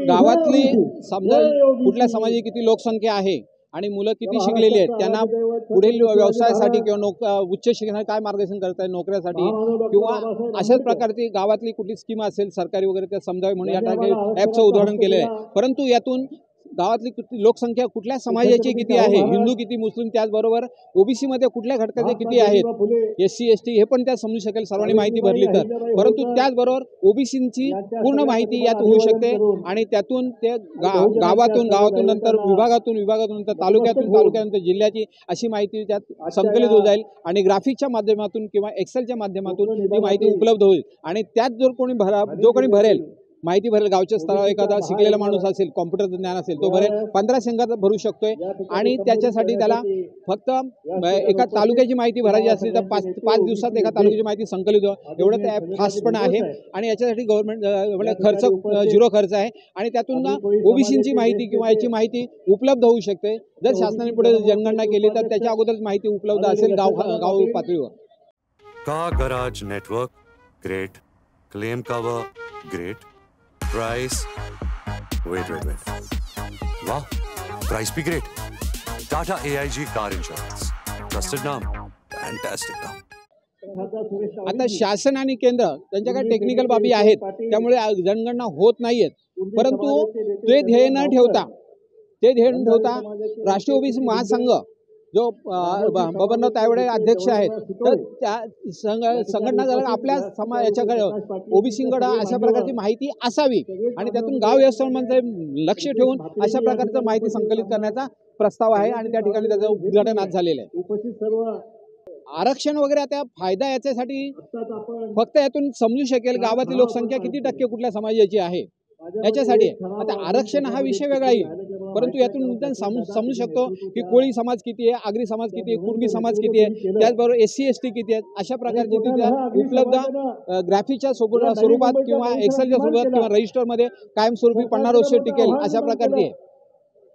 गावातली समजा कुठल्या समाजाची किती लोकसंख्या आहे आणि मुलं किती शिकलेली आहेत, त्यांना पुढील व्यवसायासाठी किंवा उच्च शिक्षणासाठी काय मार्गदर्शन करताय, नोकऱ्यासाठी किंवा अशाच प्रकारची गावातली कुठली स्कीम असेल सरकारी वगैरे त्या समजावी म्हणून या ॲपचं उदाहरण केलेलं आहे। परंतु यातून गावातली लोकसंख्या कुठल्या समाजाची किती आहे, हिंदू किती, मुस्लिम, त्याचबरोबर ओबीसी मध्ये कुठल्या घटकाचे किती आहेत, SC ST हे पण त्यात समजू शकेल सर्वांनी माहिती भरली तर। परंतु त्याचबरोबर ओबीसींची पूर्ण माहिती यात होऊ शकते आणि त्यातून ते गावातून नंतर विभागातून नंतर तालुक्यातून जिल्ह्याची अशी माहिती त्यात संकलित होत जाईल आणि ग्राफिकच्या माध्यमातून किंवा एक्सेलच्या माध्यमातून ती माहिती उपलब्ध होईल आणि त्यात जो कोणी भरेल माहिती भरेल, गावच्या स्तरावर एखादा शिकलेला माणूस असेल, कॉम्प्युटरचं ज्ञान असेल, तो भरेल 15 संघात भरू शकतोय आणि त्याच्यासाठी त्याला फक्त एका तालुक्याची माहिती भरायची असली तर 5 दिवसात एका तालुक्याची माहिती संकलित होईल। एवढं ते ॲप फास्ट पण आहे आणि याच्यासाठी गव्हर्नमेंट खर्च 0 खर्च आहे आणि त्यातून ओबीसींची माहिती किंवा याची माहिती उपलब्ध होऊ शकते। जर शासनाने पुढे जनगणना केली तर त्याच्या अगोदरच माहिती उपलब्ध असेल गाव पातळीवर। Car garage network great, claim cover great, price wait वाह, प्राइस भी great. Tata AIG car insurance, trusted नाम, फैंटास्टिक नाम। आता शासन आणि केंद्र त्यांच्याकडे टेक्निकल बाबी आहेत, त्यामुळे जनगणना होत नाहीयेत, परंतु ते ध्येय न ठेवता राष्ट्रीय ओबीसी महासंघ जो बबनराव तायवाडे अध्यक्ष आहेत, तर त्या संघटना झाल्या आपल्या याच्याकडे ओबीसीकडे अशा प्रकारची माहिती असावी आणि त्यातून गाव व्यवस्थापनाचं लक्ष ठेवून अशा प्रकारचं माहिती संकलित करण्याचा प्रस्ताव आहे आणि त्या ठिकाणी त्याचं उद्घाटन आज झालेलं आहे। आरक्षण वगैरे आता फायदा याच्यासाठी फक्त यातून समजू शकेल गावातली लोकसंख्या किती टक्के कुठल्या समाजाची आहे याच्यासाठी। आता आरक्षण हा विषय वेगळा येईल, परंतु यातून समजू शकतो की कोळी समाज किती आहे, आगरी समाज किती आहे, कुणबी समाज किती आहे, त्याचबरोबर SC ST किती आहेत, अशा प्रकारची तिथे उपलब्ध ग्राफिकच्या स्वरूपात किंवा एक्सेलच्या स्वरूपात किंवा रजिस्टरमध्ये कायमस्वरूपी 50 वर्ष टिकेल अशा प्रकारची आहे।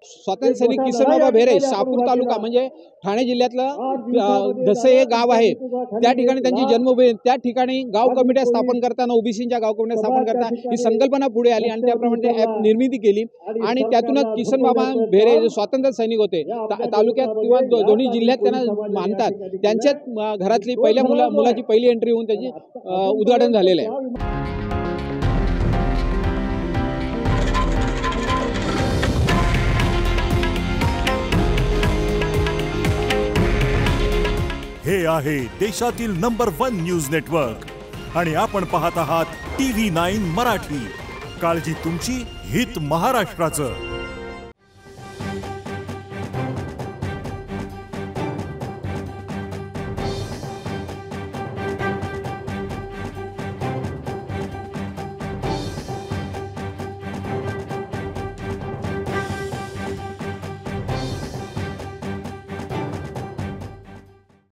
स्वातंत्र्य सैनिक किसनबाबा भेरे शहापूर तालुका म्हणजे ठाणे जिल्ह्यातलं धसे हे गाव आहे, त्या ठिकाणी त्यांची जन्मभूमी, त्या ठिकाणी गाव कमिट्या स्थापन करताना ओबीसीच्या गाव कमिट्या स्थापन करताना ही संकल्पना पुढे आली आणि त्याप्रमाणे ते ॲप निर्मिती केली आणि त्यातूनच किसनबाबा भेरे जे स्वातंत्र्य सैनिक होते, तालुक्यात किंवा दोन्ही जिल्ह्यात त्यांना मानतात, त्यांच्यात घरातली पहिल्या मुलाची पहिली एंट्री होऊन त्याची उद्घाटन झालेलं आहे। हे आहे देशातील नंबर 1 न्यूज नेटवर्क आणि आपण पाहत आहात TV9 मराठी। काळजी तुमची, हित महाराष्ट्राचं।